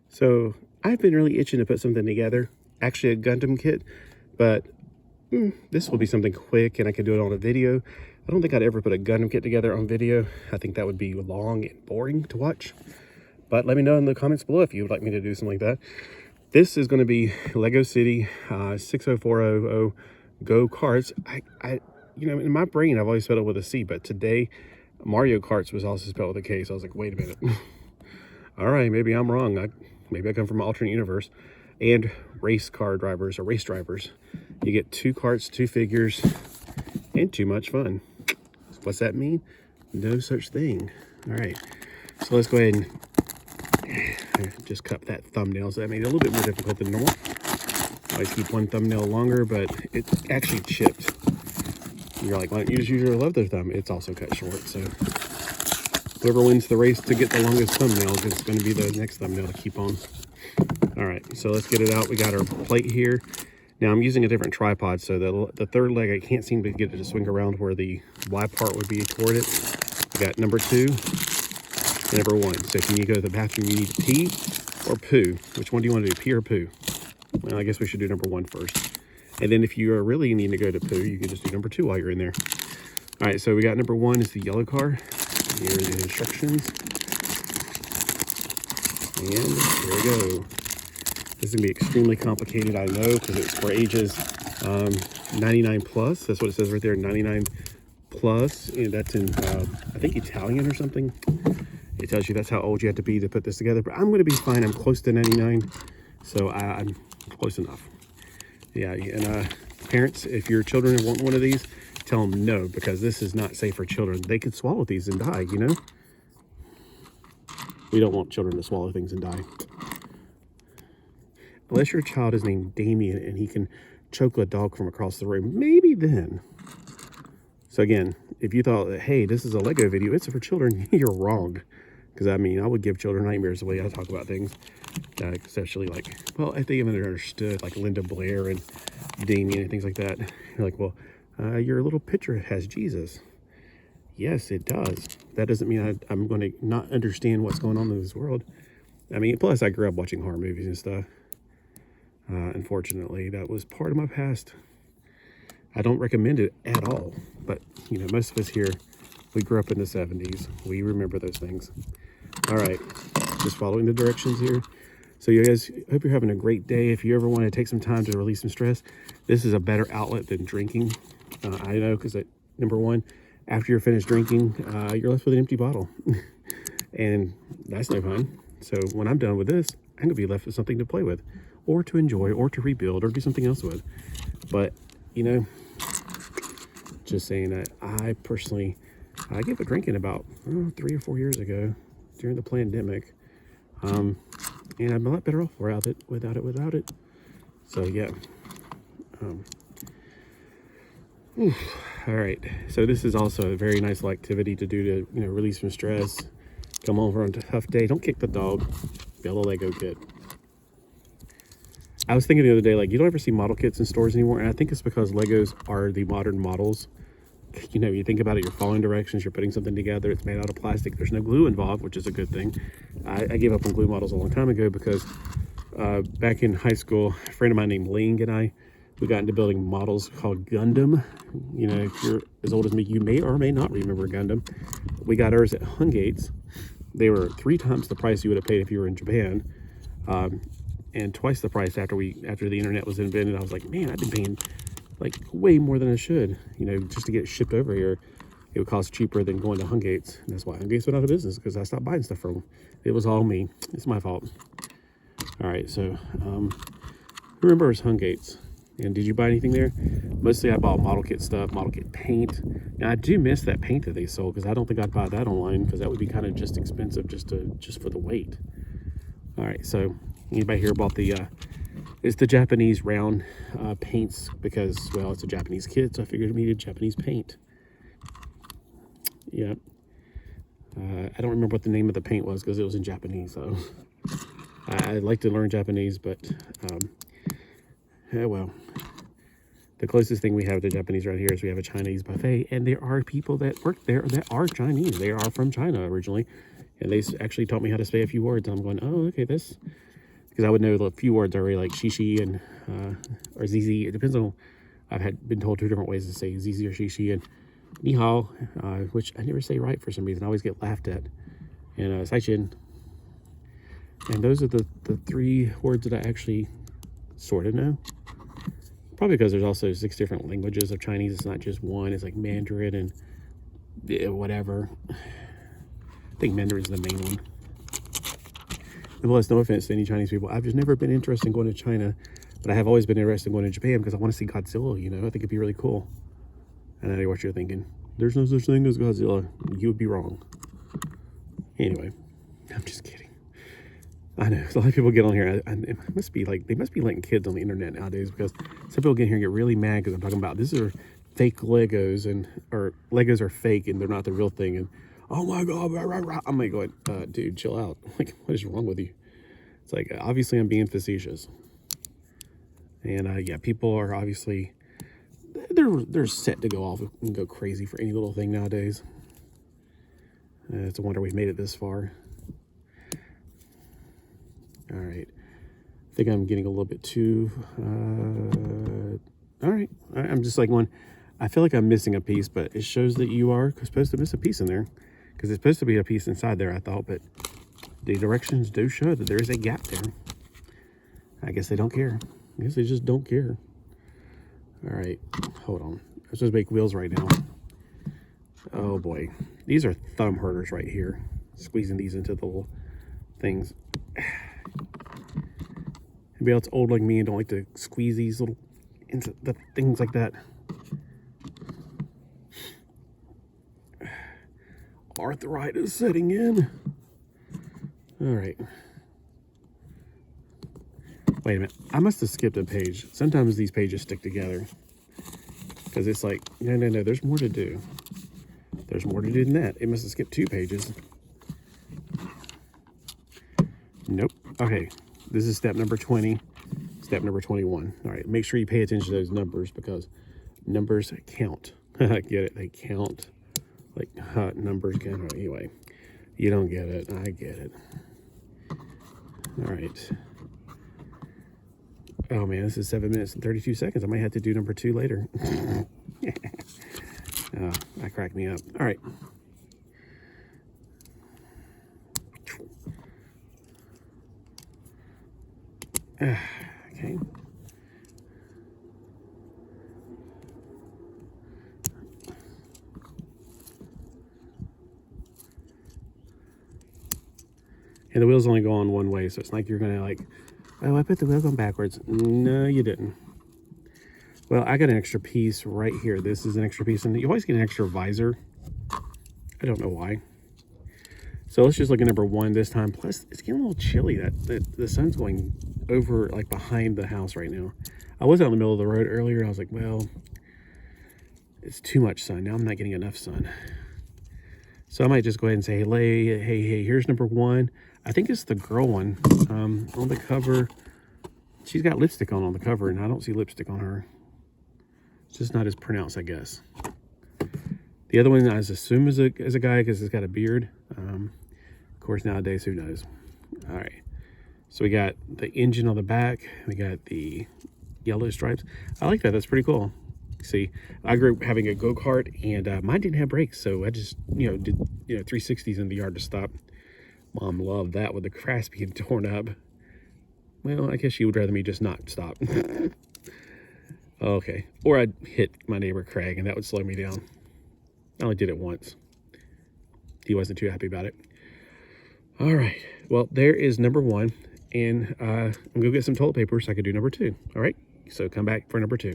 So I've been really itching to put something together, actually a Gundam kit, but this will be something quick and I can do it on a video. I don't think I'd ever put a Gundam kit together on video. I think that would be long and boring to watch. But let me know in the comments below if you would like me to do something like that. This is going to be Lego City 60400 Go-Karts. In my brain, I've always spelled it with a C, but today Mario Karts was also spelled with a K. So I was like, wait a minute. All right, maybe I'm wrong. Maybe I come from an alternate universe. And race car drivers or race drivers. You get 2 carts, 2 figures, and too much fun. What's that mean? No such thing. All right, so let's go ahead and just cut that thumbnail. So that made it a little bit more difficult than normal. I always keep one thumbnail longer, but it's actually chipped. You're like, why don't you just use your other thumb? It's also cut short. So whoever wins the race to get the longest thumbnail is going to be the next thumbnail to keep on. All right, so let's get it out. We got our plate here. Now I'm using a different tripod, so the third leg, I can't seem to get it to swing around where the Y part would be toward it. We got number 2 and number 1. So if you need to go to the bathroom, you need to pee or poo. Which one do you want to do, pee or poo? Well, I guess we should do number 1 first. And then if you are really need to go to poo, you can just do number 2 while you're in there. All right, so we got number 1 is the yellow car. Here are the instructions. And here we go. This is going to be extremely complicated, I know, because it's for ages 99 plus. That's what it says right there, 99 plus. And that's in, I think, Italian or something. It tells you that's how old you have to be to put this together. But I'm going to be fine. I'm close to 99, so I'm close enough. Yeah, and parents, if your children want one of these, tell them no, because this is not safe for children. They could swallow these and die, you know? We don't want children to swallow things and die. Unless your child is named Damien and he can choke a dog from across the room, maybe then. So again, if you thought that, hey, this is a Lego video, it's for children, you're wrong. Because I mean, I would give children nightmares the way I talk about things. Especially like, well, if they even understood like Linda Blair and Damien and things like that. You're like, well, your little picture has Jesus. Yes, it does. That doesn't mean I'm going to not understand what's going on in this world. I mean, plus I grew up watching horror movies and stuff. Unfortunately, that was part of my past. I don't recommend it at all, but you know, most of us here, we grew up in the 70s. We remember those things. All right, just following the directions here. So you guys, hope you're having a great day. If you ever want to take some time to release some stress, this is a better outlet than drinking. I know, because number 1, after you're finished drinking, you're left with an empty bottle. And that's no fun. So when I'm done with this, I'm gonna be left with something to play with, or to enjoy, or to rebuild, or do something else with. But, you know, just saying that I personally, I gave up drinking about 3 or 4 years ago during the pandemic. And I'm a lot better off without it. So yeah. All right. So this is also a very nice little activity to do to, you know, release some stress. Come home from a tough day. Don't kick the dog. Build a Lego kit. I was thinking the other day, like, you don't ever see model kits in stores anymore, and I think it's because Legos are the modern models. You know, you think about it, you're following directions, you're putting something together, it's made out of plastic, there's no glue involved, which is a good thing. I gave up on glue models a long time ago because back in high school, a friend of mine named Ling and we got into building models called Gundam. You know, if you're as old as me, you may or may not remember Gundam. We got ours at Hungates. They were 3 times the price you would have paid if you were in Japan. And twice the price after the internet was invented. I was like, man, I've been paying like way more than I should, you know, just to get it shipped over here. It would cost cheaper than going to Hungates. And that's why Hungates went out of business, because I stopped buying stuff from them. It was all me. It's my fault. All right, so who remembers Hungates? And did you buy anything there? Mostly I bought model kit stuff, model kit paint. Now I do miss that paint that they sold, because I don't think I'd buy that online, because that would be kind of just expensive just for the weight. All right, so anybody here bought the it's the Japanese round paints, because, well, it's a Japanese kid, so I figured we needed Japanese paint. Yeah. I don't remember what the name of the paint was because it was in Japanese, so I'd like to learn Japanese, but yeah, well, the closest thing we have to Japanese right here is we have a Chinese buffet, and there are people that work there that are Chinese. They are from China originally, and they actually taught me how to say a few words. And I'm going, oh, okay, this because I would know a few words already, like shishi and or zizi. It depends on. Been told 2 different ways to say zizi or shishi, and ni hao, which I never say right for some reason. I always get laughed at. And saichin. And those are the 3 words that I actually sort of know. Probably because there's also 6 different languages of Chinese. It's not just one. It's like Mandarin and whatever. I think Mandarin's the main one. And plus, no offense to any Chinese people, I've just never been interested in going to China, but I have always been interested in going to Japan because I want to see Godzilla, you know. I think it'd be really cool. And I know what you're thinking. There's no such thing as Godzilla. You would be wrong. Anyway, I'm just kidding. I know, a lot of people get on here, and it must be like, they must be letting kids on the internet nowadays, because some people get here and get really mad because I'm talking about, these are fake Legos, or Legos are fake and they're not the real thing, and oh my God, rah, rah, rah. I'm like going, dude, chill out. Like, what is wrong with you? It's like, obviously I'm being facetious. And yeah, people are obviously, they're set to go off and go crazy for any little thing nowadays. It's a wonder we've made it this far. All right, I think I'm getting a little bit too, all right, I'm just like going, I feel like I'm missing a piece, but it shows that you are supposed to miss a piece in there, because it's supposed to be a piece inside there, I thought, but the directions do show that there is a gap there. I guess they don't care. I guess they just don't care. All right, hold on. I'm supposed to make wheels right now. Oh boy, these are thumb hurters right here. Squeezing these into the little things. Anybody else old like me and don't like to squeeze these little into the things like that? Arthritis setting in. All right. Wait a minute. I must have skipped a page. Sometimes these pages stick together, because it's like, no, there's more to do. There's more to do than that. It must have skipped 2 pages. Nope. Okay. This is step number 20, step number 21. All right. Make sure you pay attention to those numbers, because numbers count. Get it? They count. Like numbers count. Anyway, you don't get it. I get it. All right. Oh man, this is 7 minutes and 32 seconds. I might have to do number 2 later. That cracked me up. All right. Okay. And the wheels only go on one way, so it's like you're gonna like, oh, I put the wheels on backwards. No, you didn't. Well, I got an extra piece right here. This is an extra piece, and you always get an extra visor. I don't know why. So let's just look at number 1 this time. Plus, it's getting a little chilly. That the sun's going over, like, behind the house right now. I was out in the middle of the road earlier. I was like, well, it's too much sun. Now I'm not getting enough sun. So I might just go ahead and say, hey, here's number 1. I think it's the girl one. On the cover, she's got lipstick on the cover, and I don't see lipstick on her. It's just not as pronounced, I guess. The other one I assume is a guy, because it's got a beard. Of course, nowadays, who knows? All right. So we got the engine on the back. We got the yellow stripes. I like that. That's pretty cool. See, I grew up having a go-kart, and mine didn't have brakes, so I just, did 360s in the yard to stop. Mom loved that with the grass being torn up. Well, I guess she would rather me just not stop. Okay. Or I'd hit my neighbor Craig, and that would slow me down. I only did it once. He wasn't too happy about it. All right. Well, there is number 1. And I'm going to get some toilet paper so I can do number 2. All right. So come back for number 2.